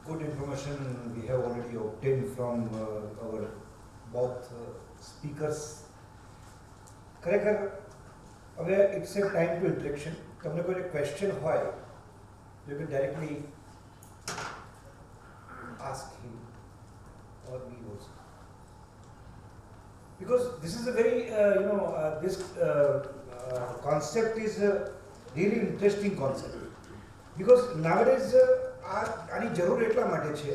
good information we have already obtained from our both speakers. ખરેખર હવે it's a time to interaction. તમને કોઈ question હોય, you can directly ask him or me also. Because this is a very, this concept is a really interesting concept. Because nowadays, આની જરૂર એટલા માટે છે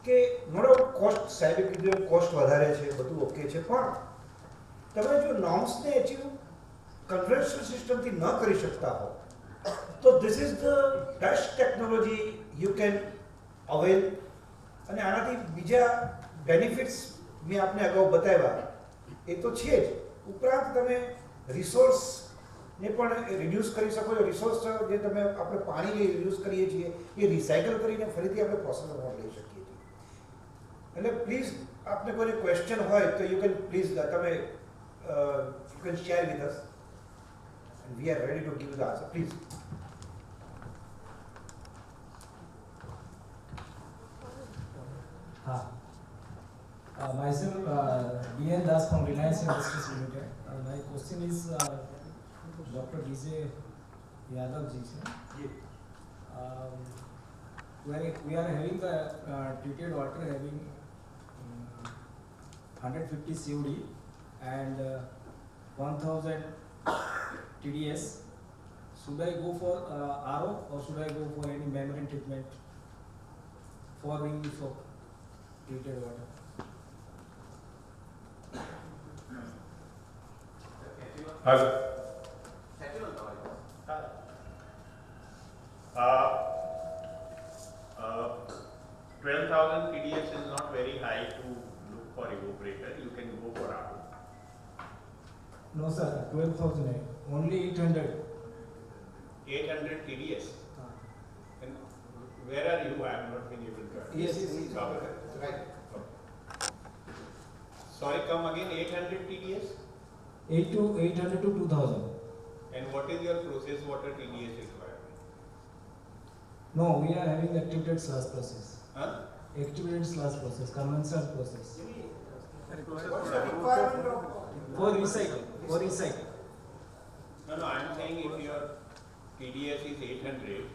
કે નો ડાઉટ કોસ્ટ સાહેબે કીધું કોસ્ટ વધારે છે, બધું ઓકે છે, પણ તમે જો નોર્મ્સને અચીવ કન્વેન્શનલ સિસ્ટમથી ન કરી શકતા હો તો this is the best technology use can avail. અને આનાથી બીજા બેનિફિટ્સ મેં આપને અગાઉ બતાવ્યા એ તો છે જ, ઉપરાંત તમે રિસોર્સને પણ રિડ્યુસ કરી શકો છો. રિસોર્સ જે તમે આપણે પાણી યુઝ કરીએ છીએ એ રિસાયકલ કરીને ફરીથી આપણે પ્રોસેસરમાં લઈ શકીએ છીએ. એટલે પ્લીઝ આપને કોઈ ક્વેશ્ચન હોય તો યુ કેન પ્લીઝ તમે you can share with us and we are ready to give the answer. Please. Myself, D.N. Das from Reliance Industries Limited. My question is Dr. D.J. Yadav ji. We are having the treated water having 150 COD and 1000 TDS. Should I go for RO or should I go for any membrane treatment for being for treated water? Hello. 12,000 TDS is not very high to look for evaporator. You can go for RO. No sir, 12,000 only 800. 800 TDS. And where are you? I have not been able to. Yes. Right. Sorry, come again. 800 TDS. 800 to 2,000. And what is your process water TDS requirement? No, we are having activated sludge process. Huh? Activated sludge process, conventional process. What's the requirement of For recycle. For recycle. No, I am saying if your TDS is 800,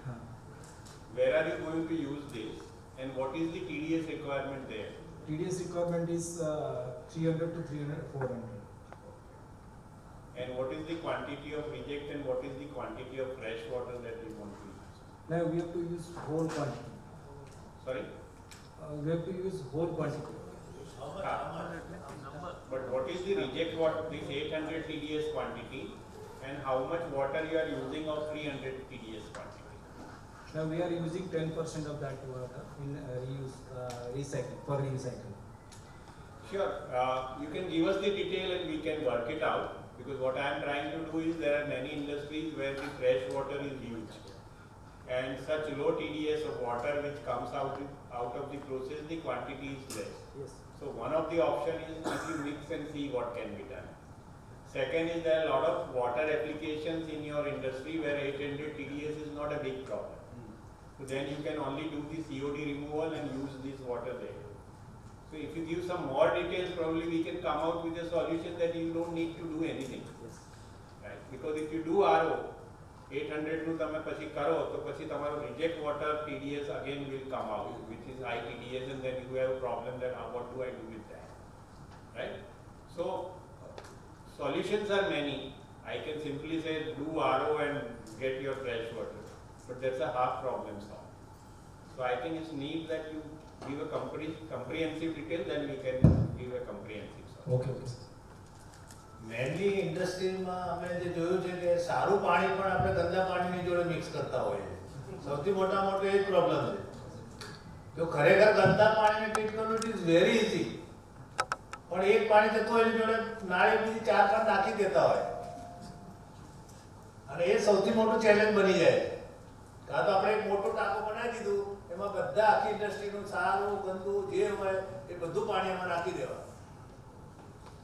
where are you going to use this? And what is the TDS requirement there? TDS requirement is 300 to 400. And what is the quantity of reject and what is the quantity of fresh water that you want to use? Now we have to use whole quantity. Sorry? We have to use whole quantity. But what is the reject water, this 800 TDS quantity, and how much water you are using of 300 TDS quantity? Now we are using 10% of that water in recycle, for recycle. Sure, you can give us the detail and we can work it out, because what I am trying to do is there are many industries where the fresh water is used and such low TDS of water which comes out of the process, the quantity is less. Yes. So one of the option is if you mix and see what can be done. Second is there are a lot of water applications in your industry where 800 TDS is not a big problem. So then you can only do the COD removal and use this water there. So if you give some more details, probably we can come out with a solution that you don't need to do anything. Yes. Right? Because if you do RO, 800 નું તમે પછી કરો તો પછી તમારો reject water TDS again will come out, which is high TDS, and then you have a problem that what do I do with that? Right? So solutions are many. I can simply say do RO and get your fresh water, but that's a half problem solved. So I think it's need that you give a comprehensive detail, then we can give a comprehensive solution. Okay. Mainly ઇન્ડસ્ટ્રીમાં અમે જે જોયું છે કે સારું પાણી પણ આપણે ગંદા પાણીની જોડે મિક્સ કરતા હોઈએ. સૌથી મોટા મોટો એ જ પ્રોબ્લેમ છે. જો ખરેખર ગંદા પાણીને ટ્રીટ કરવું ઇટ ઇઝ વેરી ઇઝી, પણ એક પાણી જતું હોય એની જોડે નાળી બીજી 4-5 નાખી દેતા હોય અને એ સૌથી મોટું ચેલેન્જ બની જાય. કાં તો આપણે એક મોટું ટાંકો બનાવી દીધું, એમાં બધા આખી ઇન્ડસ્ટ્રીનું સારું ગંદુ જે હોય એ બધું પાણી એમાં નાખી દેવા.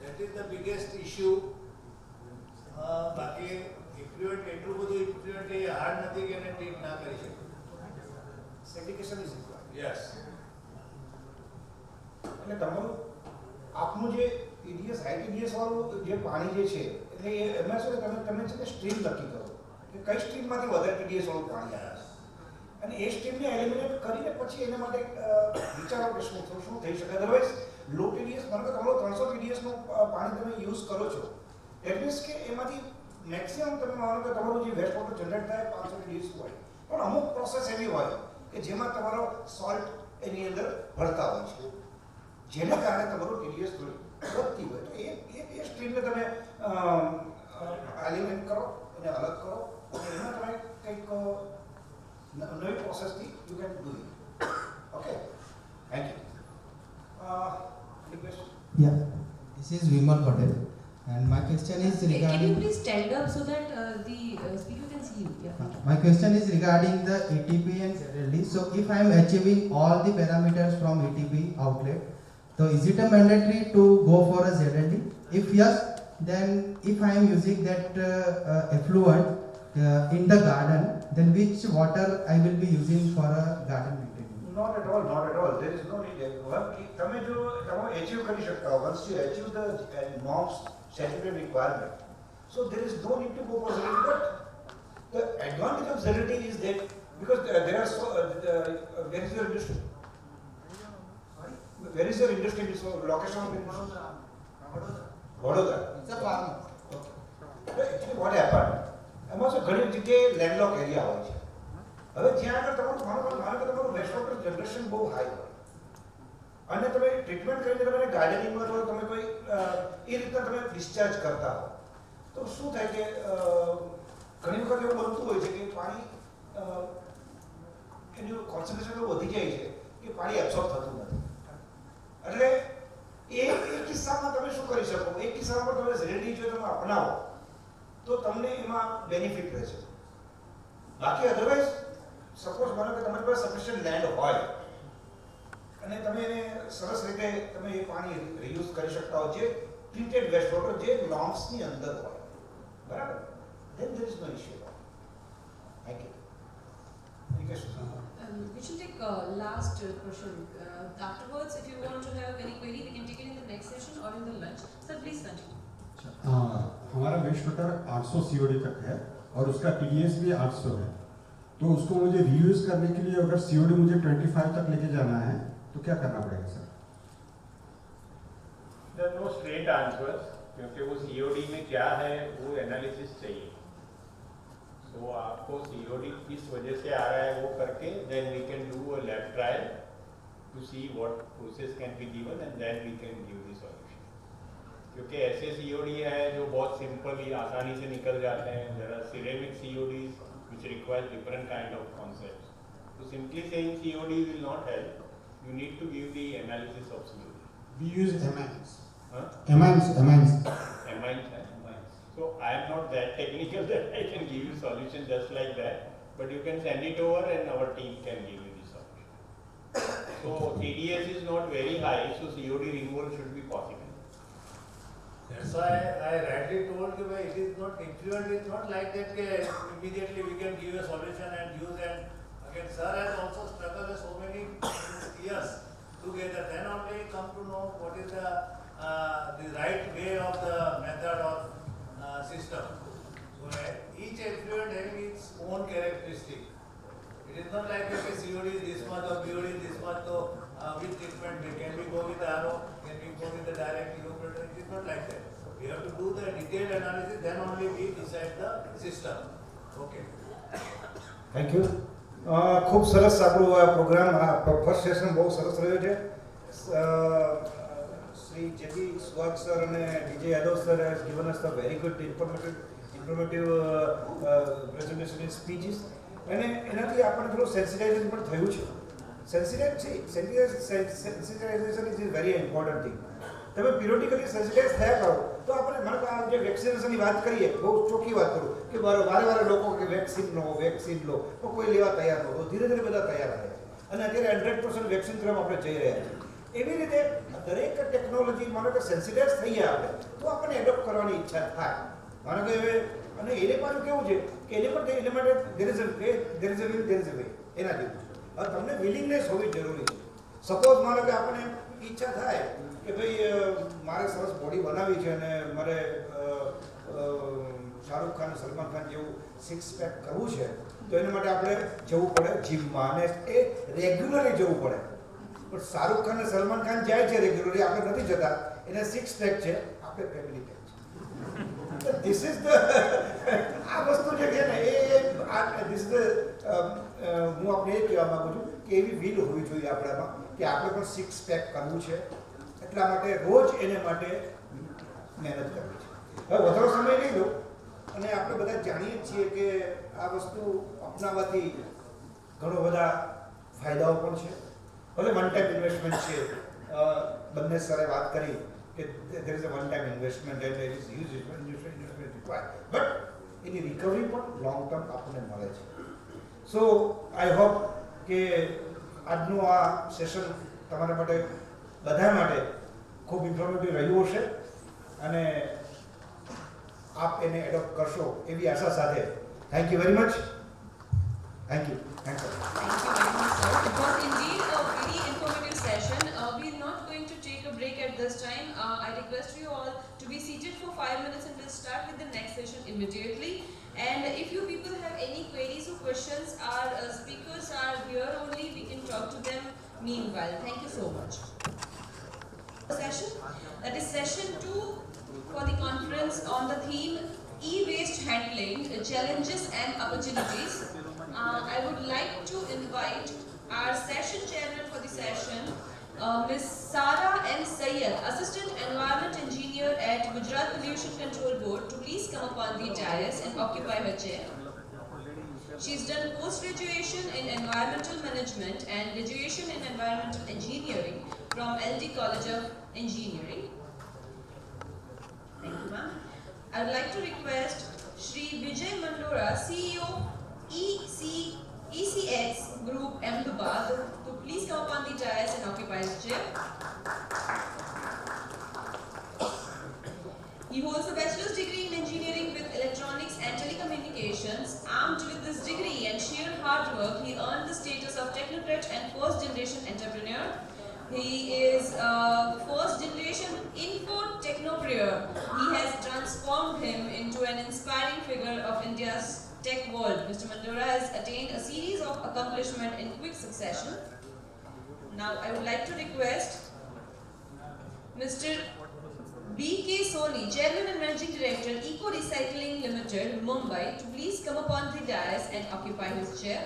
That is the biggest issue. બાકી ઇફ્લુએન્ટ એટલું બધું ઇફ્લુએન્ટ એ હાર્ડ નથી કે એને ટ્રીટ ના કરી શકે. Segregation is required. યસ. એટલે તમારું આપનું જે TDS ITDS વાળું જે પાણી જે છે એટલે એમાં શું તમે છે ને સ્ટ્રીમ નક્કી કરો કે કઈ સ્ટ્રીમમાંથી વધારે TDS વાળું પાણી આવે છે અને એ સ્ટ્રીમને એલિમિનેટ કરીને પછી એના માટે વિચારો કે શું થઈ શકે. અધરવાઇઝ લો TDS માનો કે તમારો 300 TDS નું પાણી તમે યુઝ કરો છો એટ મીન્સ કે એમાંથી મેક્સિમમ તમે માનો કે તમારું જે વેસ્ટ વોટર જનરેટ થાય 500 TDS હોય પણ અમુક પ્રોસેસ એવી હોય કે જેમાં તમારો સોલ્ટ એની અંદર ભળતા હોય છે જેને કારણે તમારું TDS થોડી વધતી હોય તો એ સ્ટ્રીમને તમે એલિમિનેટ કરો એને અલગ કરો અને એમાં તમે કંઈક નવી પ્રોસેસથી you can do it. Okay, thank you. Request. Yeah, this is Vimal Patel, and my question is Can you regarding. please stand up so that the speaker can see you? Yeah. My question is regarding the ATP and ZLD. So, if I am achieving all the parameters from ATP outlet, so is it a mandatory to go for a ZLD? If yes, then if I am using that effluent in the garden, then which water I will be using for a garden maintenance? Not at all, not at all. There is no need. તમે જો તમે achieve કરી શકતા હો, once you achieve the norms statutory requirement, so there is no need to go for ZLD. But the advantage of ZLD is that because there are so where is your industry? Where is your industry? So location of industry? Vadodara. It's a farm. Okay. So actually what happened? એમાં શું ઘણી જગ્યાએ લેન્ડલોક area હોય છે. હવે જ્યાં આગળ તમારું માનો કે તમારું વેસ્ટ વોટર જનરેશન બહુ હાઈ હોય અને તમે ટ્રીટમેન્ટ કરીને તમે ગાર્ડનિંગમાં અથવા તમે કોઈ એ રીતના તમે ડિસ્ચાર્જ કરતા હો તો શું થાય કે ઘણી વખત એવું બનતું હોય છે કે પાણી એનું કોન્સન્ટ્રેશન એટલું વધી જાય છે કે પાણી એબ્સોર્બ થતું નથી. એટલે એ કિસ્સામાં તમે શું કરી શકો, એ કિસ્સામાં પણ તમે ZLD જો તમે અપનાવો તો તમને એમાં બેનિફિટ રહેશે. બાકી અધરવાઇઝ સપોઝ માનો કે તમારી પાસે સફિશિયન્ટ લેન્ડ હોય અને તમે એને સરસ રીતે તમે એ પાણી રીયુઝ કરી શકતા હો જે ટ્રીટેડ વેસ્ટ વોટર જે નોર્મ્સની અંદર હોય, બરાબર, then there is no issue. Thank you. Any questions? We should take last question. Afterwards, if you want to have any query, we can take it in the next session or in the lunch. Sir, please continue. हमारा waste water 800 COD तक है और उसका TDS भी 800 है, तो उसको मुझे रीयूज करने के लिए अगर COD मुझे 25 तक लेके जाना है तो क्या करना पड़ेगा sir? There are no straight answers क्योंकि वो COD में क्या है वो एनालिसिस चाहिए. तो आपको COD किस वजह से आ रहा है वो करके then we can do a lab trial to see what process can be given and then we can give the solution. क्योंकि ऐसे COD हैं जो बहुत सिंपल ही आसानी से निकल जाते हैं. There are ceramic CODs which require different kind of concepts. So simply saying COD will not help. You need to give the analysis of COD. We use amines. Huh? Amines. Amines है. So I am not that technical that I can give you solution just like that. But you can send it over and our team can give you the solution. So TDS is not very high, so COD removal should be possible. That's why I rightly told you it is not effluent, it's not like that immediately we can give a solution and use, and again sir has also struggled so many years together, then only come to know what is the right way of the method or system. So each effluent having its own characteristic. It is not like that COD is this much or BOD is this much, so which treatment can we go with RO, can we go with the direct evaporator? It is not like that. We have to do the detailed analysis, then only we decide the system. Okay. Thank you. ખૂબ સરસ આપણું આ programme આ first session બહુ સરસ રહ્યો છે. Shri JP સ્વાગ sir અને DJ Yadav sir has given us the very good informative presentation in speeches અને એનાથી આપણને થોડું સેન્સિટાઇઝેશન પણ થયું છે. Sensitisation is very important thing. તમે પિરિયોડિકલી સેન્સિટાઇઝ થયા કરો તો આપણે મને આ જે વેક્સિનેશનની વાત કરીએ બહુ ચોખ્ખી વાત કરું કે વારે લોકો કે વેક્સિન લો તો કોઈ લેવા તૈયાર નહોતો. ધીરે ધીરે બધા તૈયાર થયા અને અત્યારે 100% વેક્સિન તરફ આપણે જઈ રહ્યા છીએ. એવી રીતે દરેક ટેકનોલોજી માનો કે સેન્સિટાઇઝ થઈ ગયા આપણે તો આપણને એડોપ્ટ કરવાની ઈચ્છા થાય. માનો કે હવે અને એને પાછું કેવું છે કે એને માટે દેર ઇઝ અ વે એના જેવું છે. હવે તમને વિલિંગનેસ હોવી જરૂરી છે. સપોઝ માનો કે આપણને ઈચ્છા થાય કે ભાઈ મારે સરસ બોડી બનાવી છે અને મારે શાહરુખ ખાન સલમાન ખાન જેવું સિક્સ પેક કરવું છે, તો એના માટે આપણે જવું પડે જીમમાં અને એ રેગ્યુલરલી જવું પડે. પણ શાહરુખ ખાન અને સલમાન ખાન જાય છે રેગ્યુલરલી, આપણે નથી જતા. એને સિક્સ પેક છે, આપણે ફેમિલી પેક છે. ધીસ ઇઝ ધ આ વસ્તુ જે છે ને ધીસ ઇઝ હું આપણે એ કહેવા માગું છું કે એવી વિલ હોવી જોઈએ આપણામાં કે આપણે પણ સિક્સ પેક કરવું છે. એટલા માટે રોજ એને માટે મહેનત કરવી છે. હવે વધારે સમય નહીં લો, અને આપણે બધા જાણીએ છીએ કે આ વસ્તુ અપનાવવાથી ઘણો બધા ફાયદાઓ પણ છે. ભલે વન ટાઈમ ઇન્વેસ્ટમેન્ટ છે, બંને સરે વાત કરી કે there is a one time investment and there is huge investment required, but any recovery પણ લોંગ ટર્મ આપણને મળે છે. સો આઈ હોપ કે આજનું આ સેશન તમારા માટે બધા માટે ખૂબ ઇન્ફોર્મેટિવ રહ્યું હશે અને આપ એને એડોપ્ટ કરશો એવી આશા સાથે thank you very much. Thank you. Thank you very much, sir. It was indeed a very informative session. We are not going to take a break at this time. I request you all to be seated for 5 minutes and we'll start with the next session immediately. And if you people have any queries or questions, our speakers are here only. We can talk to them meanwhile. Thank you so much. Session, that is session 2 for the conference on the theme E-waste handling, challenges and opportunities. I would like to invite our session chairman for the session, Ms. Sara M. Sayyed, Assistant Environment Engineer at Gujarat Pollution Control Board, to please come upon the dais and occupy her chair. She's done post-graduation in Environmental Management and graduation in Environmental Engineering from LD College of Engineering. Thank you, ma'am. I would like to request Shri Vijay Mandora, CEO, ECX Group Ahmedabad, to please come upon the dais and occupy his chair. He holds a bachelor's degree in engineering with electronics and telecommunications. Armed with this degree and sheer hard work, he earned the status of technocrat and first generation entrepreneur. He is first generation info technopreneur. He has transformed him into an inspiring figure of India's tech world. Mr. Mandora has attained a series of accomplishments in quick succession. Now I would like to request Mr. B.K. Soni, Chairman and Managing Director, Eco Recycling Limited, Mumbai, to please come upon the dais and occupy his chair.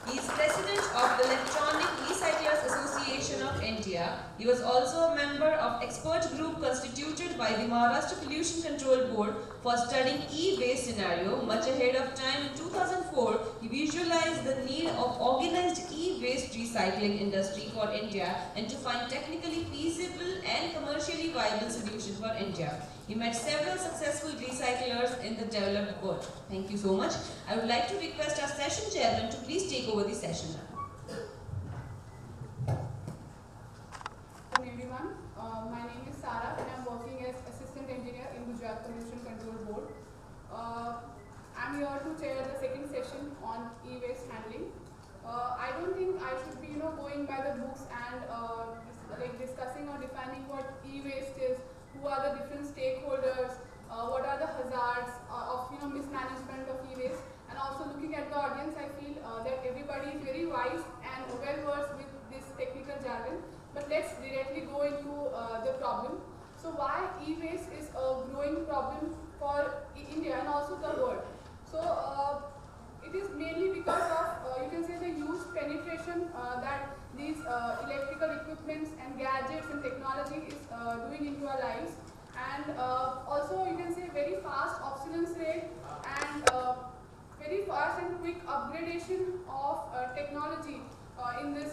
He is President of the Electronic Recyclers Association of India. He was also a member of expert group constituted by the Maharashtra Pollution Control Board for studying e-waste scenario. Much ahead of time, in 2004, he visualized the need of organized e-waste recycling industry for India and to find technically feasible and commercially viable solution for India. He met several successful recyclers in the developed world. Thank you so much. I would like to request our session chairman to please take over the session now. Hello everyone, my name is Sara and I am working as Assistant Engineer in Gujarat Pollution Control Board. I am here to chair the second session on e-waste handling. I don't think I should be going by the books and discussing or defining what e-waste is, who are the different stakeholders, what are the hazards of mismanagement of e-waste, and also looking at the audience, I feel that everybody is very wise and well versed with this technical jargon. But let's directly go into the problem. So why e-waste is a growing problem for India and also the world? So it is mainly because of you can say the huge penetration that these electrical equipments and gadgets and technology is doing into our lives, and also you can say very fast obsolescence rate and very fast and quick upgradation of technology in this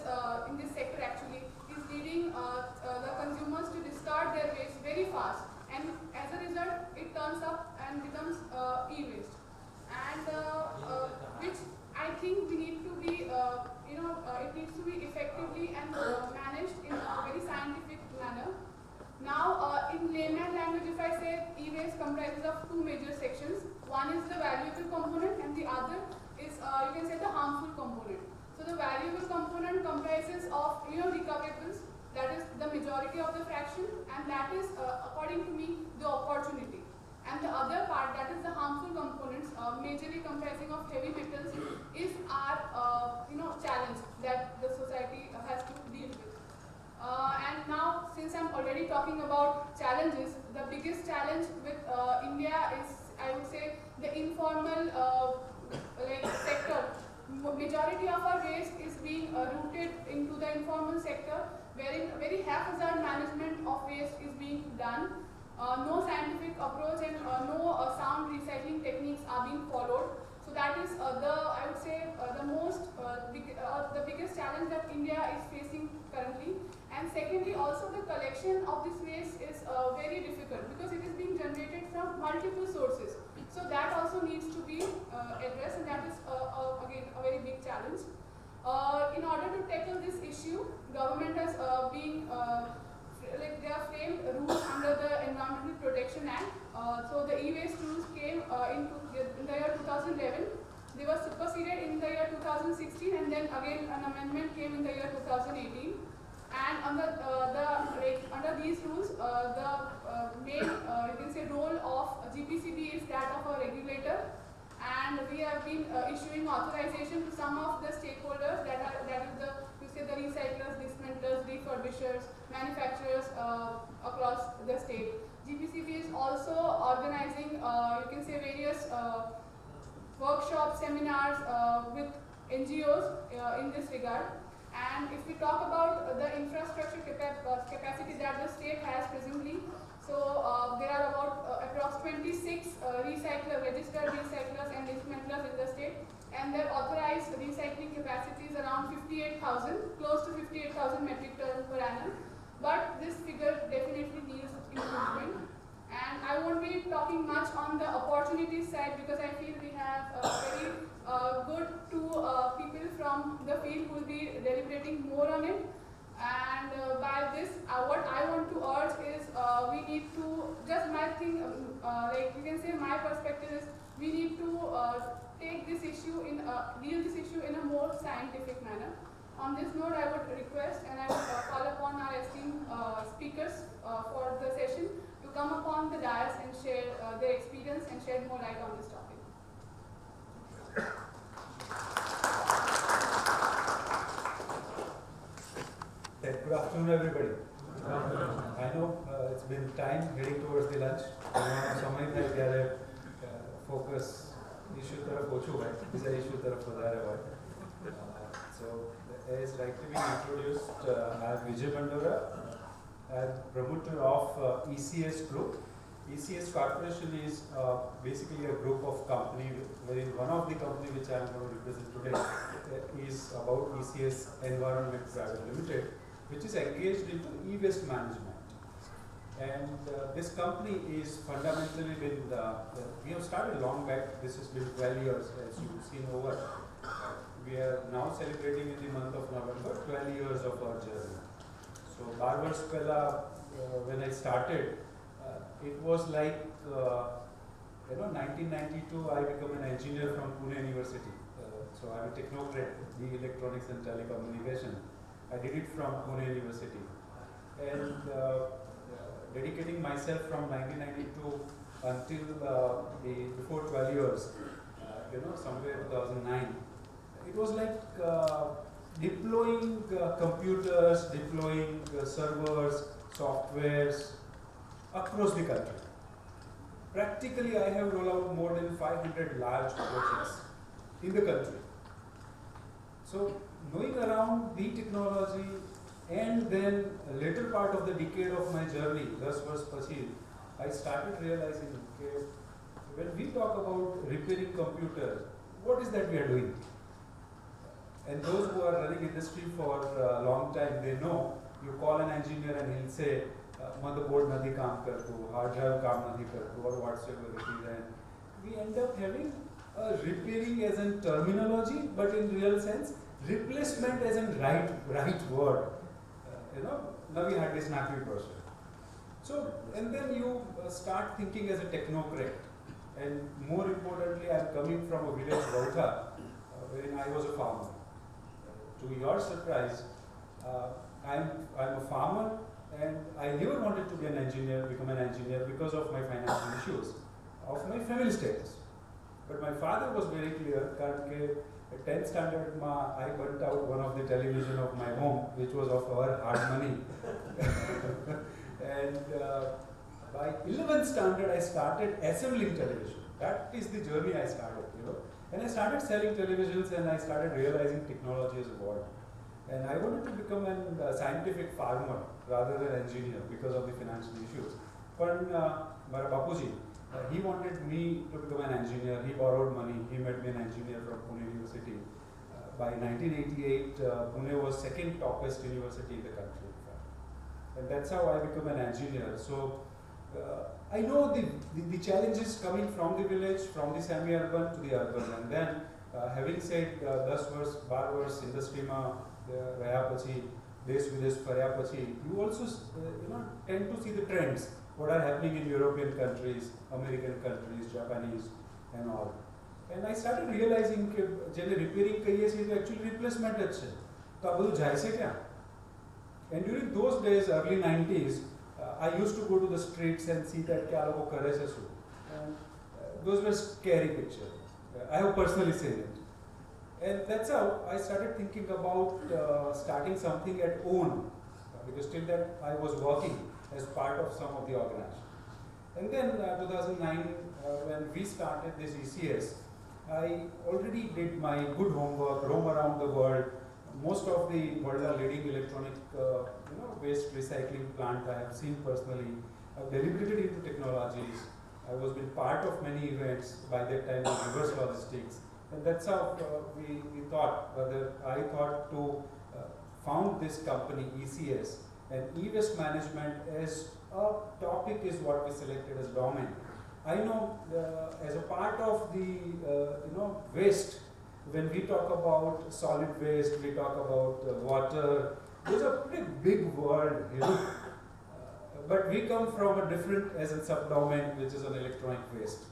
sector actually is leading the consumers to discard their waste very fast, and as a result it turns up and becomes e-waste, and which I think we need to be it needs to be effectively and managed in a very scientific manner. Now in layman language, if I say e-waste comprises of two major sections. One is the valuable component and the other is you can say the harmful component. So the majority of the fraction, and that is, according to me, the opportunity. And the other part, that is the harmful components, majorly comprising of heavy metals, is our challenge that the society has to deal with. And now, since I'm already talking about challenges, the biggest challenge with India is, I would say, the informal sector. Majority of our waste is being routed into the informal sector, wherein very haphazard management of waste is being done. No scientific approach and no sound recycling techniques are being followed. So that is I would say the biggest challenge that India is facing currently. And secondly, also the collection of this waste is very difficult because it is being generated from multiple sources. So that also needs to be addressed, and that is again a very big challenge. In order to tackle this issue, government has they have framed rules under the Environmental Protection Act. So the e-waste rules came in the year 2011. They were superseded in the year 2016, and then again an amendment came in the year 2018. And under these rules, the main you can say role of GPCB is that of a regulator, and we have been issuing authorization to some of the stakeholders that is the recyclers, dismantlers, refurbishers, manufacturers across the state. GPCB is also organizing you can say various workshops, seminars with NGOs in this regard. And if we talk about the infrastructure capacity that the state has presently, so there are about approx 26 registered recyclers and dismantlers in the state, and their authorized recycling capacity is around 58,000, close to 58,000 metric tons per annum. But this figure definitely needs improvement. And I won't be talking much on the opportunity side because I feel we have very good two people from the field who will be deliberating more on it. And by this, what I want to urge is we need to, just my thing, you can say my perspective is we need to take this issue deal this issue in a more scientific manner. On this note, I would request and I would call upon our esteemed speakers for the session to come upon the dais and share their experience and shed more light on this topic. Good afternoon, everybody. I know it's been time heading towards the lunch. समय था यारे focus issue तरफ हो चुका है, इस issue तरफ बता रहे हैं. So as rightly been introduced, I am Vijay Bandora. I am promoter of ECS Group. ECS Corporation is basically a group of companies, wherein one of the company which I am going to represent today is about ECS Environment Private Limited, which is engaged into e-waste management. And this company is fundamentally been, we have started long back. This has been 12 years, as you've seen over. We are now celebrating in the month of November 12 years of our journey. So, Barber's Pella, when I started, it was like, 1992, I became an engineer from Pune University. So, I'm a technocrat, the electronics and telecommunication. I did it from Pune University. And dedicating myself from 1992 until before 12 years, somewhere 2009, it was like deploying computers, deploying servers, softwares across the country. Practically, I have rolled out more than 500 large projects in the country. So, knowing around the technology, and then a later part of the decade of my journey, 10 years pachi, I started realizing, okay, when we talk about repairing computers, what is that we are doing? And those who are running industry for a long time, they know, you call an engineer and he'll say, motherboard nahi kaam kartu, hard drive kaam nahi kartu, or whatsoever it is. And we end up having repairing as in terminology, but in real sense, replacement as in right word. Now we had this snappy person. So, and then you start thinking as a technocrat. And more importantly, I am coming from a village, Vautha, wherein I was a farmer. To your surprise, I'm a farmer, And I never wanted to be an engineer, become an engineer because of my financial issues, of my family status. But my father was very clear, because at 10th standard I burnt out one of the television of my home, which was of our hard money. And by 11th standard, I started assembling television. That is the journey I started, you know. And I started selling televisions, and I started realizing technology is what. And I wanted to become a scientific farmer rather than engineer because of the financial issues. But my Bapuji, he wanted me to become an engineer. He borrowed money. He made me an engineer from Pune University. By 1988, Pune was second toppest university in the country. And that's how I became an engineer. So I know the challenges coming from the village, from the semi-urban to the urban. And then having said 10 વર્ષ 12 વર્ષ ઇન્ડસ્ટ્રીમાં રહ્યા પછી દેશ વિદેશ ફર્યા પછી you also tend to see the trends what are happening in European countries, American countries, Japanese and all. And I started realizing કે જેને repairing કહીએ છીએ તો actually replacement જ છે. તો આ બધું જાય છે ક્યાં? And during those days, early 90s, I used to go to the streets and see that kya logo kare se su. And those were scary pictures. I have personally seen it. And that's how I started thinking about starting something at own, because till then I was working as part of some of the organization. And then 2009, when we started this ECS, I already did my good homework, roam around the world. Most of the world are leading electronic waste recycling plant I have seen personally. I've deliberated into technologies. I was been part of many events by that time of reverse logistics. And that's how we thought, I thought to found this company ECS, and e-waste management as a topic is what we selected as domain. I know as a part of the waste, when we talk about solid waste, we talk about water, there's a pretty big world, but we come from a different as a subdomain, which is an electronic waste.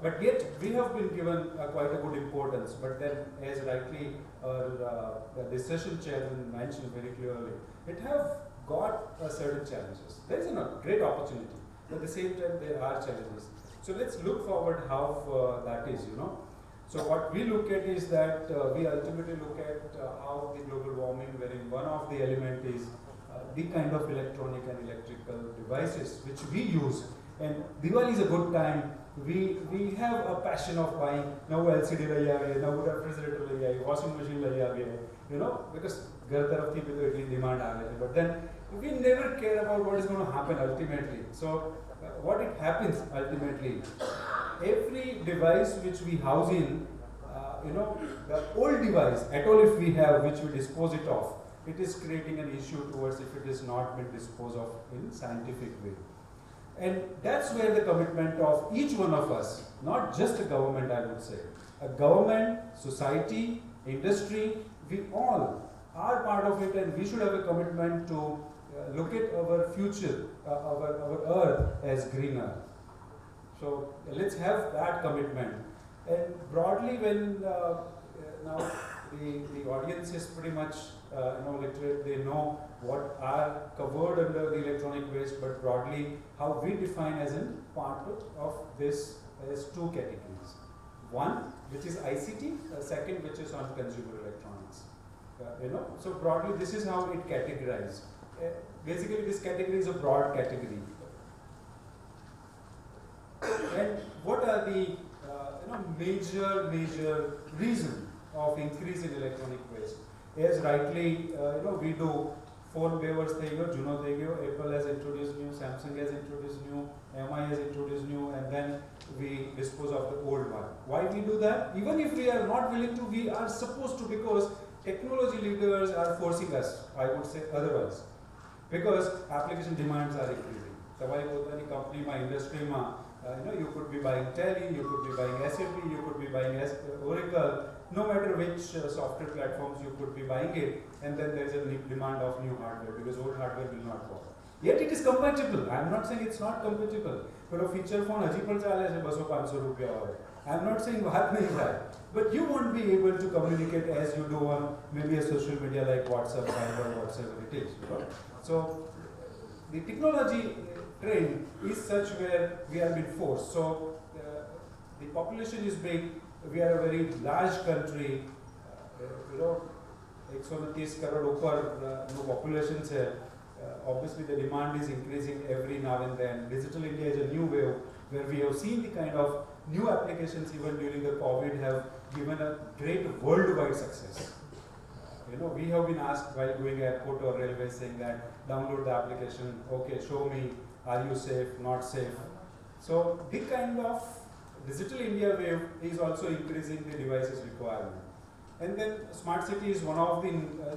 But yet we have been given quite a good importance. But then, as rightly the session chairman mentioned very clearly, it have got certain challenges. There is a great opportunity, but at the same time there are challenges. So let's look forward how that is, So what we look at is that we ultimately look at how the global warming, wherein one of the element is the kind of electronic and electrical devices which we use. And Diwali is a good time. We have a passion of buying. Now LCD lai aa gaye, now refrigerator lai aa gaye, washing machine lai aa gaye, because ghar taraf thi bhi to itni demand aa gaye. But then we never care about what is going to happen ultimately. So what it happens ultimately, every device which we house in, the old device, at all if we have, which we dispose it of, it is creating an issue towards if it is not been disposed of in scientific way. And that's where the commitment of each one of us, not just the government, I would say, a government, society, industry, we all are part of it, and we should have a commitment to look at our future, our earth as greener. So let's have that commitment. And broadly, when now the audience is pretty much literate, they know what are covered under the electronic waste, but broadly how we define as in part of this as two categories. One, which is ICT, second, which is on consumer electronics. So broadly this is how it categorized. Basically this category is a broad category. And what are the major reason of increase in electronic waste? As rightly we do, phone બે વર્ષ થઈ ગયો, જૂનો થઈ ગયો, Apple has introduced new, Samsung has introduced new, MI has introduced new, and then we dispose of the old one. Why we do that? Even if we are not willing to, we are supposed to, because technology leaders are forcing us, I would say otherwise, because application demands are increasing. તમારી પોતાની કંપનીમાં, ઇન્ડસ્ટ્રીમાં, you could be buying Tally, you could be buying SAP, you could be buying Oracle, no matter which software platforms you could be buying it, and then there is a demand of new hardware, because old hardware will not work. Yet it is compatible. I am not saying it's not compatible. But a feature phone haji par chale છે 200-500 રૂપિયા વાળો. I am not saying વાત નહીં થાય. But you won't be able to communicate as you do on maybe a social media like WhatsApp, Viber, whatever it is. So the technology trend is such where we have been forced. So the population is big. We are a very large country. 130 crore ऊपर no population है. Obviously, the demand is increasing every now and then. Digital India is a new wave where we have seen the kind of new applications even during the COVID have given a great worldwide success. We have been asked while going airport or railway saying that download the application, okay, show me, are you safe, not safe. So the kind of Digital India wave is also increasing the devices requirement. And then smart city is one of the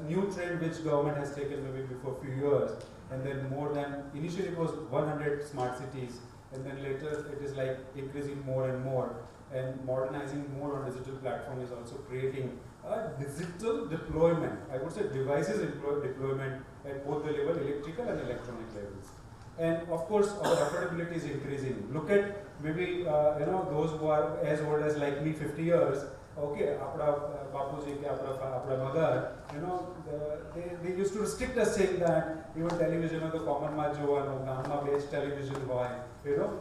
new trend which government has taken maybe before a few years. And then more than, initially it was 100 smart cities. And then later it is like increasing more and more. And modernizing more on digital platform is also creating a digital deployment. I would say devices deployment at both the level, electrical and electronic levels. And of course, our affordability is increasing. Look at maybe those who are as old as like me, 50 years. Okay, apna bapuji, apna mother, they used to restrict us saying that even television or the common ma jovano, gamma based television hoy,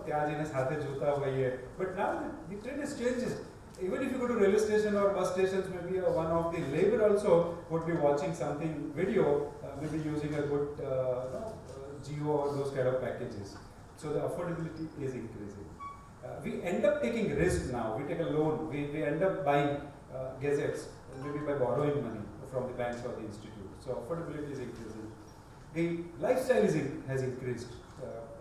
ત્યાં જઈને સાથે જોતા હોઈએ. But now the trend has changed. Even if you go to railway station or bus stations, maybe one of the labor also would be watching something video, maybe using a good Geo or those kind of packages. So the affordability is increasing. We end up taking risk now. We take a loan. We end up buying gadgets, maybe by borrowing money from the banks or the institute. So affordability is increasing. The lifestyle has increased.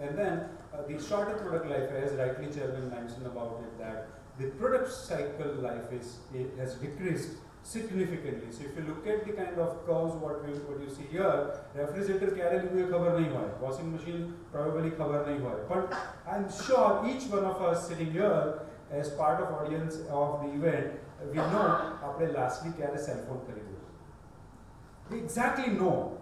And then the shorter product life, as rightly Chairman mentioned about it, that the product cycle life has decreased significantly. So if you look at the kind of curves, what you see here, refrigerator carry हुए खबर नहीं हुआ है, washing machine probably खबर नहीं हुआ है. But I'm sure each one of us sitting here as part of audience of the event, we know आपने lastly क्या cell phone खरीदे. We exactly know,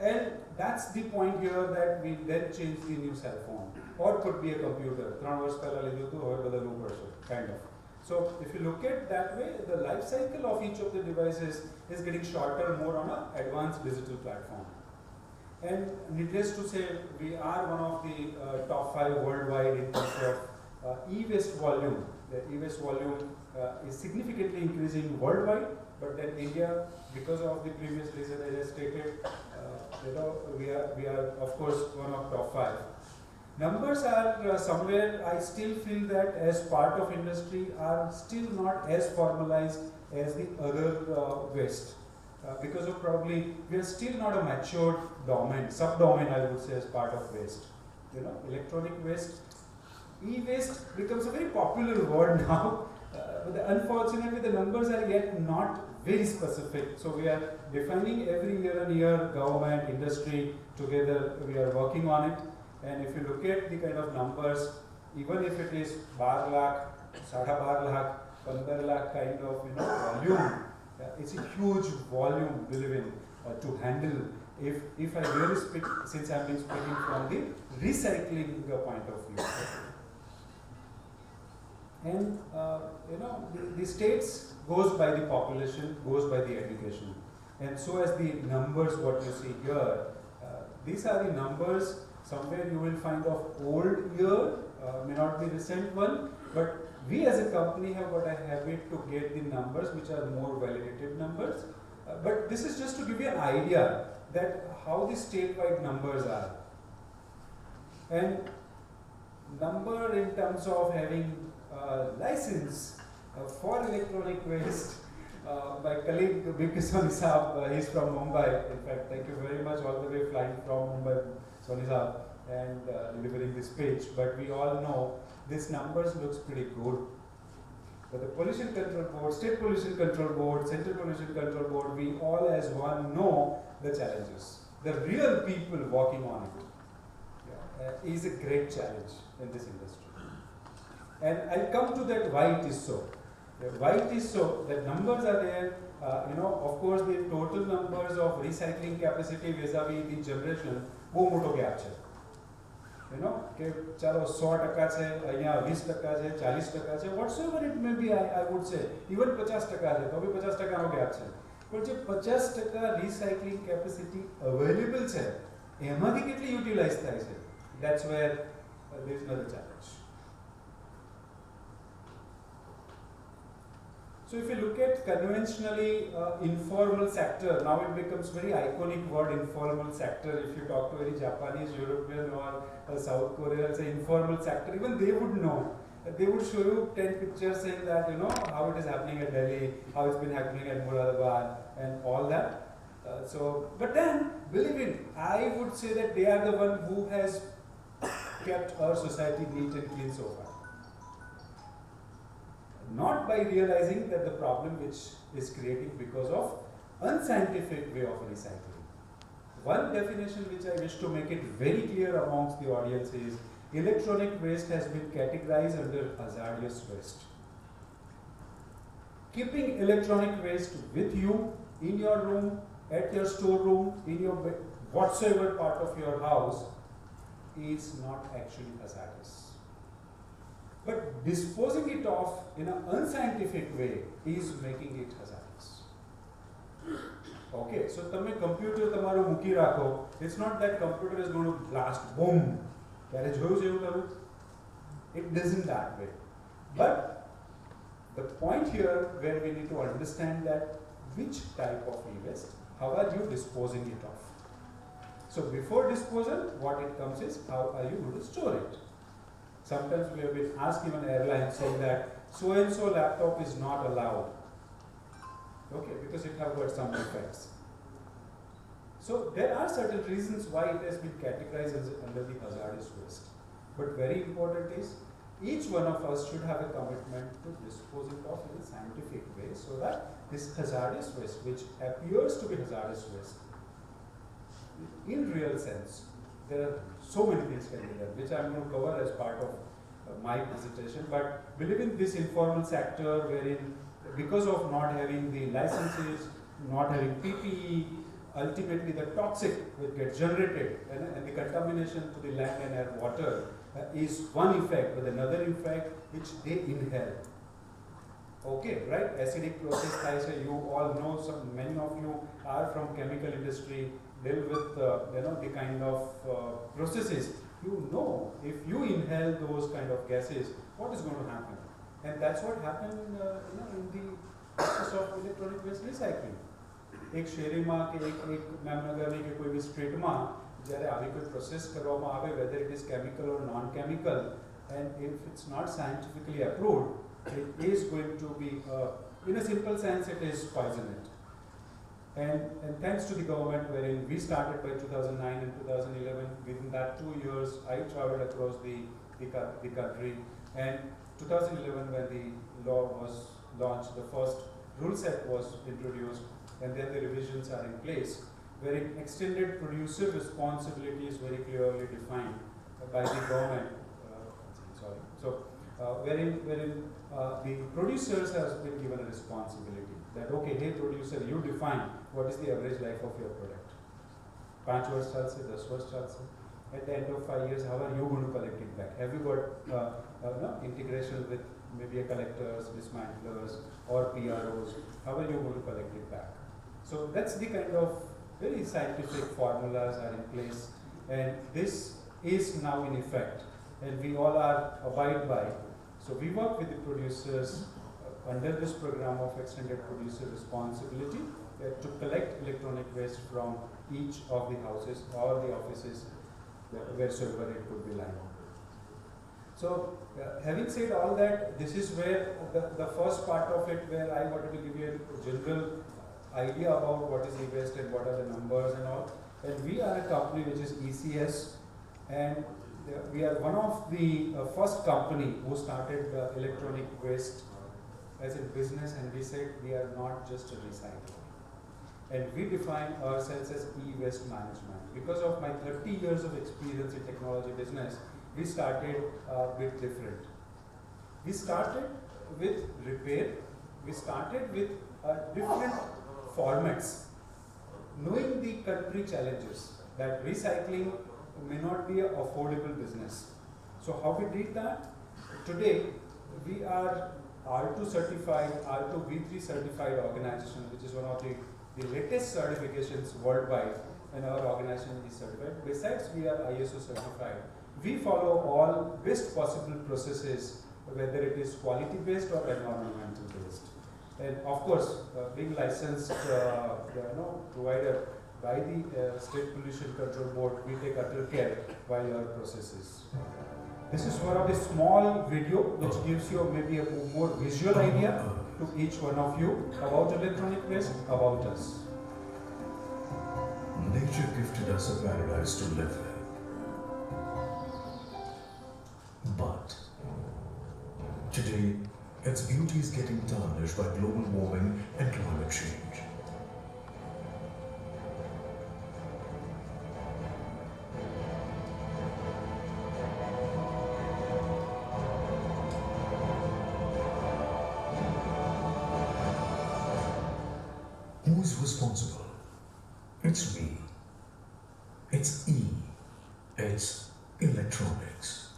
and that's the point here that we then change the new cell phone, or could be a computer. 3 વર્ષ પહેલા લીધું હતું, હવે બદલવું પડશે, kind of. So if you look at that way, the life cycle of each of the devices is getting shorter, more on an advanced digital platform. And needless to say, we are one of the top 5 worldwide in terms of e-waste volume. The e-waste volume is significantly increasing worldwide, but then India, because of the previous reason I just stated, we are of course one of top 5. Numbers are somewhere, I still feel that as part of industry are still not as formalized as the other waste. Because of probably, we are still not a matured domain, subdomain I would say as part of waste. Electronic waste, e-waste becomes a very popular word now. But unfortunately the numbers are yet not very specific. So we are defining every year and year, government, industry, together we are working on it. And if you look at the kind of numbers, even if it is 12 lakh, 12.5 lakh, 15 lakh kind of volume, it's a huge volume, believe in, to handle. If I really speak, since I've been speaking from the recycling point of view. And the states goes by the population, goes by the education. And so as the numbers what you see here, these are the numbers. Somewhere you will find of old year, may not be recent one, but we as a company have got a habit to get the numbers which are more validated numbers. But this is just to give you an idea that how the statewide numbers are. And number in terms of having license for electronic waste, my colleague B.K. Soni Saab, he's from Mumbai. In fact, thank you very much all the way flying from Mumbai, Soni Saab, and delivering this speech. But we all know this numbers looks pretty good. But the Pollution Control Board, State Pollution Control Board, Central Pollution Control Board, we all as one know the challenges. The real people working on it is a great challenge in this industry. And I'll come to that why it is so. Why it is so, the numbers are there, of course the total numbers of recycling capacity vis-a-vis the generation, બહુ મોટો gap છે. કે ચાલો 100% છે, અહીંયા 20% છે, 40% છે, whatsoever it may be, I would say, even 50% છે, તો બી 50% નો gap છે. પણ જે 50% recycling capacity available છે, એમાંથી કેટલી યુટિલાઇઝ થાય છે, that's where there is another challenge. So if you look at conventionally informal sector, now it becomes very iconic word, informal sector. If you talk to any Japanese, European or South Korean, say informal sector, even they would know. They would show you 10 pictures saying that, you know, how it is happening at Delhi, how it's been happening at Muradabad and all that. But then, believe me, I would say that they are the one who has kept our society neat and clean so far. Not by realizing that the problem which is creating because of unscientific way of recycling. One definition which I wish to make it very clear amongst the audience is electronic waste has been categorized under hazardous waste. Keeping electronic waste with you in your room, at your storeroom, in your whatsoever part of your house is not actually hazardous. But disposing it off in an unscientific way is making it hazardous. Okay, so તમે computer તમારું મૂકી રાખો, it's not that computer is going to blast, boom. ત્યારે જોયું છે એવું કરું? It isn't that way. But the point here where we need to understand that which type of e-waste, how are you disposing it off? So before disposal, what it comes is, how are you going to store it? Sometimes we have been asked even airlines saying that so and so laptop is not allowed. Okay, because it have got some defects. So there are certain reasons why it has been categorized as under the hazardous waste. But very important is each one of us should have a commitment to dispose it off in a scientific way so that this hazardous waste, which appears to be hazardous waste, in real sense, there are so many things can be done, which I am going to cover as part of my presentation. But believe in this informal sector wherein because of not having the licenses, not having PPE, ultimately the toxic will get generated and the contamination to the land and air water is one effect, but another effect which they inhale. Okay, right? Acidic process, you all know, many of you are from chemical industry, deal with the kind of processes. You know, if you inhale those kind of gases, what is going to happen? And that's what happened in the process of electronic waste recycling. એક શેરીમાં કે એક મેમનગરની કે કોઈ બી સ્ટ્રીટમાં જ્યારે આવી કોઈ process કરવામાં આવે, whether it is chemical or non-chemical, and if it's not scientifically approved, it is going to be, in a simple sense, it is poisoned. And thanks to the government, wherein we started by 2009 and 2011, within that 2 years, I traveled across the country. And 2011, when the law was launched, the first rule set was introduced, and then the revisions are in place, wherein extended producer responsibility is very clearly defined by the government. Wherein the producers has been given a responsibility that, okay, hey producer, you define what is the average life of your product. 5 વર્ષ ચાલશે, 10 વર્ષ ચાલશે. At the end of 5 years, how are you going to collect it back? Have you got integration with maybe a collectors, dismantlers, or PROs? How are you going to collect it back? So that's the kind of very scientific formulas are in place, and this is now in effect, and we all are abide by. So we work with the producers under this program of extended producer responsibility to collect electronic waste from each of the houses or the offices wheresoever it could be lying. So having said all that, this is where the first part of it, where I wanted to give you a general idea about what is e-waste and what are the numbers and all. And we are a company which is ECS, and we are one of the first company who started electronic waste as a business, and we said we are not just a recycler. And we define ourselves as e-waste management. Because of my 30 years of experience in technology business, we started a bit different. We started with repair, we started with different formats, knowing the country challenges that recycling may not be an affordable business. So how we did that? Today we are R2 certified, R2 V3 certified organization, which is one of the latest certifications worldwide, and our organization is certified. Besides, we are ISO certified. We follow all best possible processes, whether it is quality based or environmental based. And of course, being licensed provider by the State Pollution Control Board, we take utter care while our processes. This is one of the small video which gives you maybe a more visual idea to each one of you about electronic waste, about us. Nature gifted us a paradise to live in. But today, its beauty is getting tarnished by global warming and climate change. Who is responsible? It's me. It's E. It's electronics.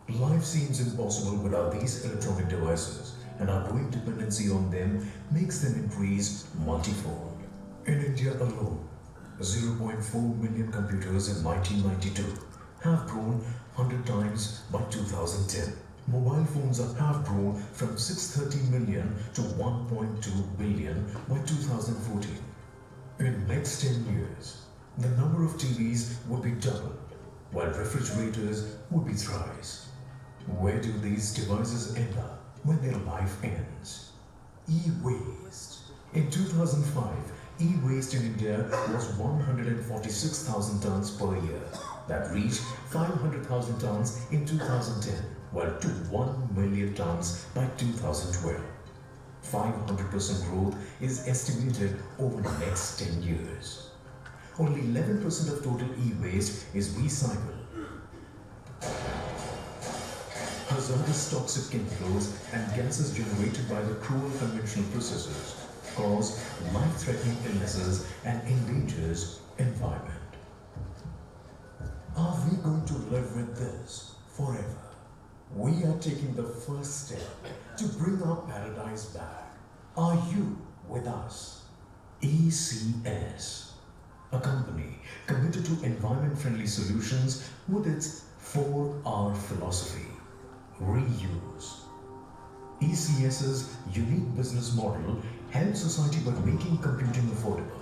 Life seems impossible without these electronic devices, and our growing dependency on them makes them increase multifold. In India alone, 0.4 million computers in 1992 have grown 100 times by 2010. Mobile phones have grown from 630 million to 1.2 billion by 2014. In next 10 years, the number of TVs would be doubled, while refrigerators would be thrice. Where do these devices end up when their life ends? E-waste. In 2005, e-waste in India was 146,000 tons per year. That reached 500,000 tons in 2010, while to 1 million tons by 2012. 500% growth is estimated over the next 10 years. Only 11% of total e-waste is recycled. Hazardous toxic chemicals and gases generated by the cruel conventional processes cause life-threatening illnesses and endangers environment. Are we going to live with this forever? We are taking the first step to bring our paradise back. Are you with us? ECS, a company committed to environment-friendly solutions with its 4R philosophy. Reuse. ECS's unique business model helps society by making computing affordable.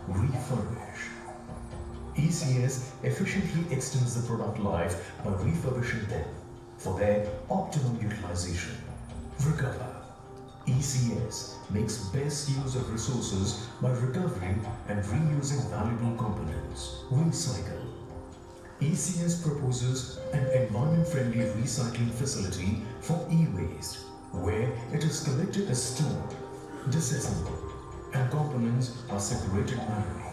Refurbish. ECS efficiently extends the product life by refurbishing them for their optimum utilization. Recover. ECS makes best use of resources by recovering and reusing valuable components. Recycle. ECS proposes an environment-friendly recycling facility for e-waste, where it is collected as stored, disassembled, and components are separated manually.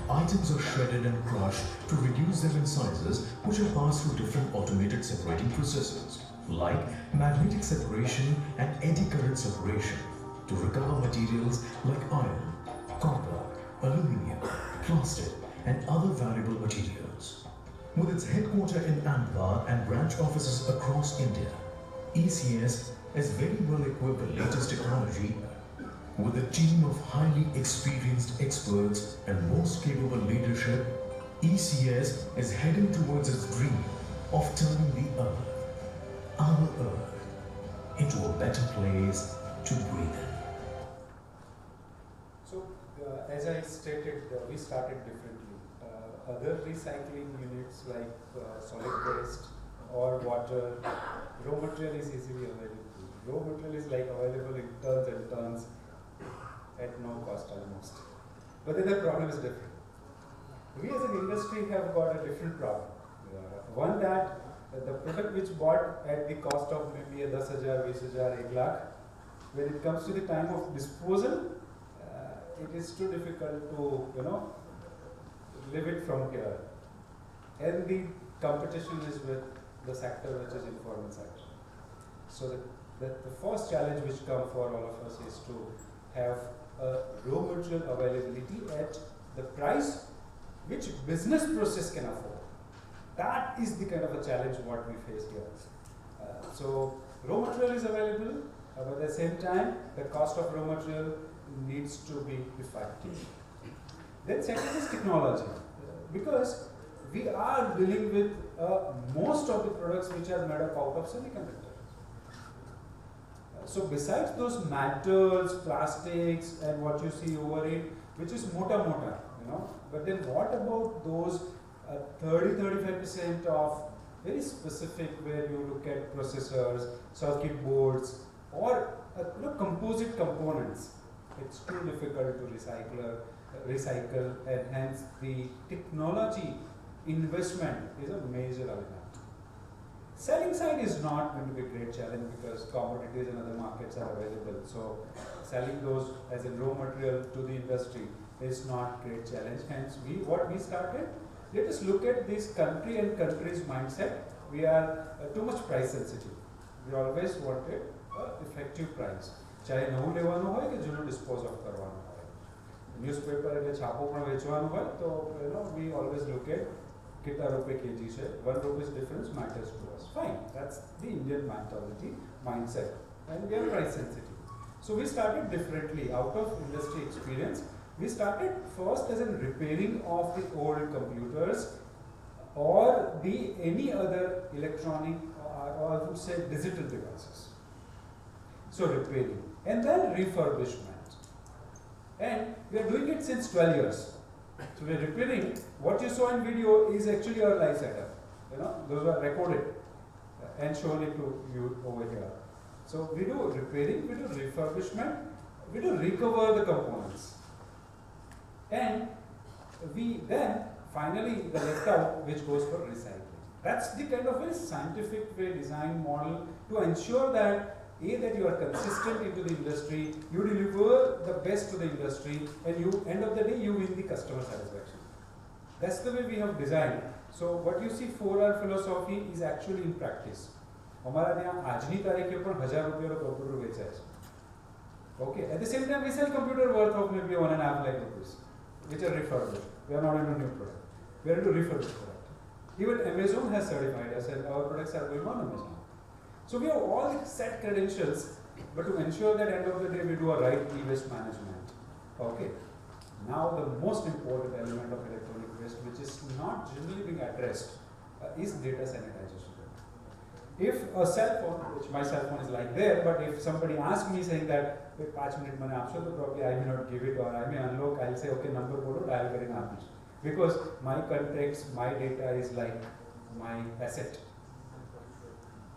Items are shredded and crushed to reduce them in sizes, which are passed through different automated separating processes, like magnetic separation and eddy current separation, to recover materials like iron, copper, aluminium, plastic, and other valuable materials. With its headquarters in Ahmedabad and branch offices across India, ECS is very well equipped with latest technology. With a team of highly experienced experts and most capable leadership, ECS is heading towards its dream of turning the Earth, our Earth, into a better place to breathe in. So, as I stated, we started differently. Other recycling units like solid waste or water, raw material is easily available. Raw material is like available in tons and tons at no cost almost. But then the problem is different. We as an industry have got a different problem. One that the product which bought at the cost of maybe 10,000, 20,000, 1 lakh, when it comes to the time of disposal, it is too difficult to, live it from here. And the competition is with the sector which is informal sector. So the first challenge which comes for all of us is to have raw material availability at the price which business process can afford. That is the kind of a challenge what we face here. So raw material is available, but at the same time the cost of raw material needs to be effective. Then second is technology, because we are dealing with most of the products which are made up out of semiconductors. So besides those metals, plastics, and what you see over it, which is mota, but then what about those 30-35% of very specific, where you look at processors, circuit boards, or composite components? It's too difficult to recycle, and hence the technology investment is a major element. Selling side is not going to be a great challenge because commodities and other markets are available. So selling those as a raw material to the industry is not a great challenge. Hence, what we started, let us look at this country and country's mindset. We are too much price sensitive. We always wanted effective price. ચાહે નવું લેવાનું હોય કે જૂનું dispose of કરવાનું હોય. Newspaper એટલે છાપો પણ વેચવાનું હોય તો we always look at કેટલા રૂપિયા kg છે. 1 rupees difference matters to us. Fine, that's the Indian mentality, mindset, and we are price sensitive. So we started differently. Out of industry experience, we started first as in repairing of the old computers or the any other electronic or I would say digital devices. So repairing and then refurbishment, and we are doing it since 12 years. So we are repairing. What you saw in video is actually our live setup. Those were recorded and shown it to you over here. So we do repairing, we do refurbishment, we do recover the components, and we then finally the left out which goes for recycling. That's the kind of very scientific way design model to ensure that that you are consistent into the industry, you deliver the best to the industry, and you end of the day you win the customer satisfaction. That's the way we have designed. So what you see 4R philosophy is actually in practice. हमारा यहाँ आजनी तारीखे पर 1000 रुपये का computer बेचा है. Okay. At the same time, we sell computer worth of maybe 1.5 lakh rupees, which are refurbished. We are not into new product. We are into refurbished product. Even Amazon has certified us, and our products are going on Amazon. So we have all the set credentials, but to ensure that end of the day we do a right e-waste management. Okay. Now the most important element of electronic waste, which is not generally being addressed, is data sanitization. If a cell phone, which my cell phone is like there, but if somebody asks me saying that, 5 minutes mane aapsho, to probably I may not give it, or I may unlock, I'll say, okay, number bodo, dial karin aapish. Because my contacts, my data is like my asset.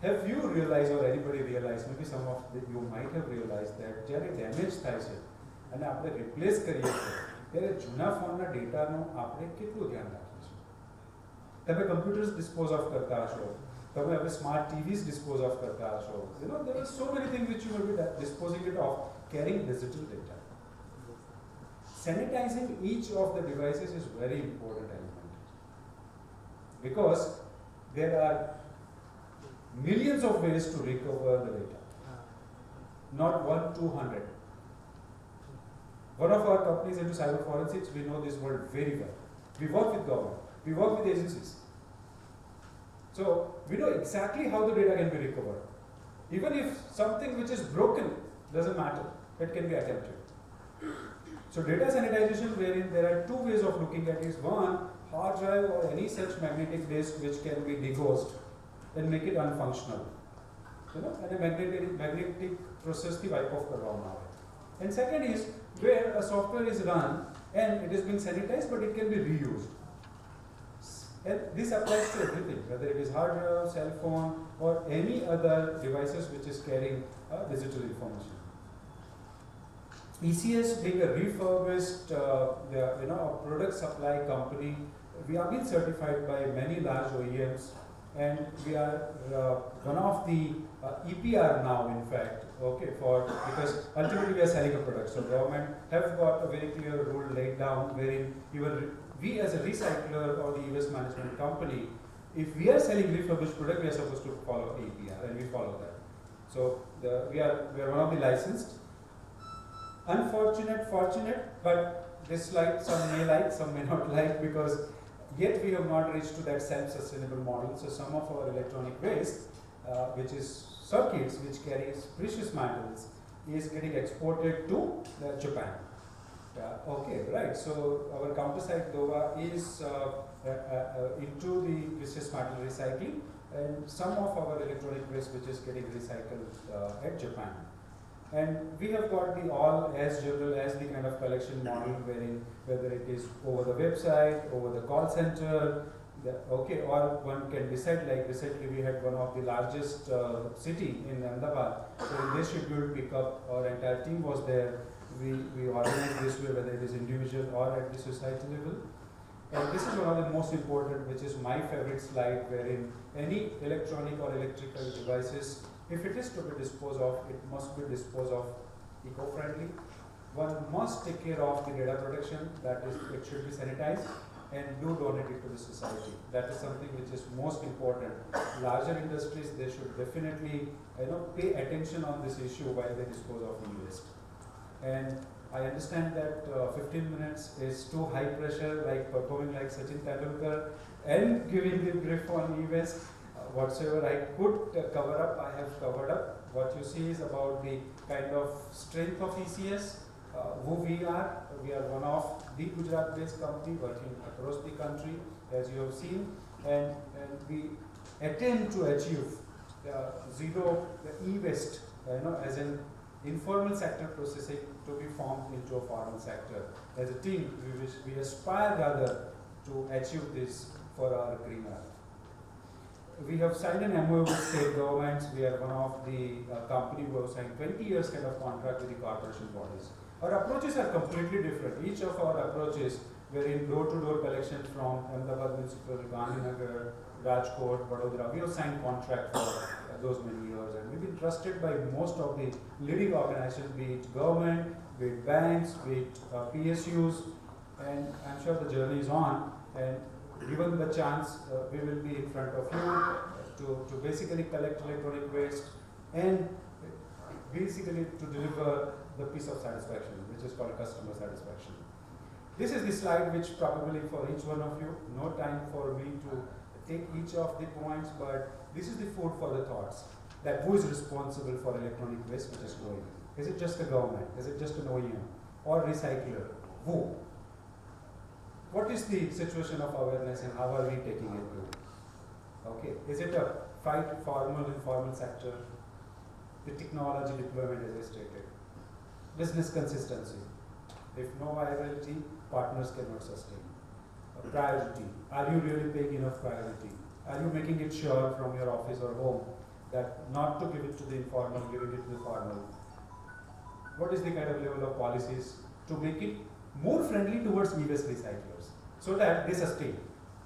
Have you realized, or anybody realized, maybe some of you might have realized that જ્યારે damage થાય છે અને આપણે replace કરીએ છીએ ત્યારે જૂના ફોનના ડેટાનો આપણે કેટલું ધ્યાન રાખીએ છીએ? તમે computers dispose of કરતા હશો, તમે હવે smart TVs dispose of કરતા હશો. There are so many things which you will be disposing it of, carrying digital data. Sanitizing each of the devices is very important element, because there are millions of ways to recover the data, not 1-200. One of our companies into cyber forensics, we know this world very well. We work with government, we work with agencies. So we know exactly how the data can be recovered. Even if something which is broken, doesn't matter, it can be attempted. So data sanitization, wherein there are two ways of looking at it, is one, hard drive or any such magnetic disk which can be degaussed and make it unfunctional. And a magnetic process ki wipe off karwana hai. And second is where a software is run and it is being sanitized, but it can be reused. And this applies to everything, whether it is hardware, cell phone, or any other devices which is carrying digital information. ECS being a refurbished, a product supply company, we have been certified by many large OEMs, and we are one of the EPR now, in fact, okay, because ultimately we are selling a product. So government have got a very clear rule laid down, wherein even we as a recycler or the e-waste management company, if we are selling refurbished product, we are supposed to follow EPR, and we follow that. So we are one of the licensed. Fortunate, but this slide some may like, some may not like, because yet we have not reached to that self-sustainable model. So some of our electronic waste, which is circuits which carries precious metals, is getting exported to Japan. Yeah, okay, right. So our counter-site DOVA is into the precious metal recycling, and some of our electronic waste which is getting recycled at Japan. And we have got the all as general as the kind of collection model wherein whether it is over the website, over the call center, or one can decide, like recently we had one of the largest city in Ahmedabad, so in this scheduled pickup, our entire team was there. We organize this way, whether it is individual or at the society level. And this is one of the most important, which is my favorite slide, wherein any electronic or electrical devices, if it is to be disposed of, it must be disposed of eco-friendly. One must take care of the data protection, that is, it should be sanitized, and do donate it to the society. That is something which is most important. Larger industries, they should definitely pay attention on this issue while they dispose of e-waste. And I understand that 15 minutes is too high pressure, like performing like Sachin Tendulkar and giving the brief on e-waste. Whatsoever I could cover up, I have covered up. What you see is about the kind of strength of ECS, who we are. We are one of the Gujarat-based company working across the country, as you have seen, and we attempt to achieve zero e-waste, as an informal sector processing to be formed into a formal sector. As a team, we aspire rather to achieve this for our green earth. We have signed an MOU with state governments. We are one of the company who have signed 20 years kind of contract with the corporation bodies. Our approaches are completely different. Each of our approaches were in door-to-door collection from Ahmedabad Municipal, Gandhinagar, Rajkot, Vadodara. We have signed contract for those many years, and we've been trusted by most of the leading organizations, be it government, be it banks, be it PSUs, and I'm sure the journey is on. And given the chance, we will be in front of you to basically collect electronic waste and basically to deliver the piece of satisfaction, which is called customer satisfaction. This is the slide which probably for each one of you, no time for me to take each of the points, but this is the food for the thoughts, that who is responsible for electronic waste which is growing? Is it just the government? Is it just an OEM or recycler? Who? What is the situation of awareness and how are we taking it to? Okay, is it a fight formal informal sector? The technology deployment, as I stated. Business consistency. If no viability, partners cannot sustain. A priority. Are you really paying enough priority? Are you making it sure from your office or home that not to give it to the informal, giving it to the formal? What is the kind of level of policies to make it more friendly towards e-waste recyclers so that they sustain?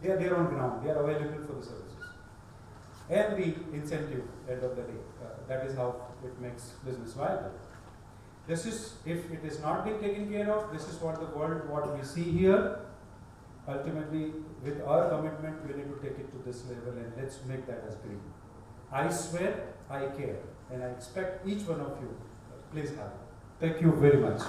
They are there on ground, they are available for the services. And the incentive, end of the day, that is how it makes business viable. This is, if it is not being taken care of, this is what the world, what we see here. Ultimately, with our commitment, we need to take it to this level and let's make that as green. I swear, I care, and I expect each one of you, please have it. Thank you very much.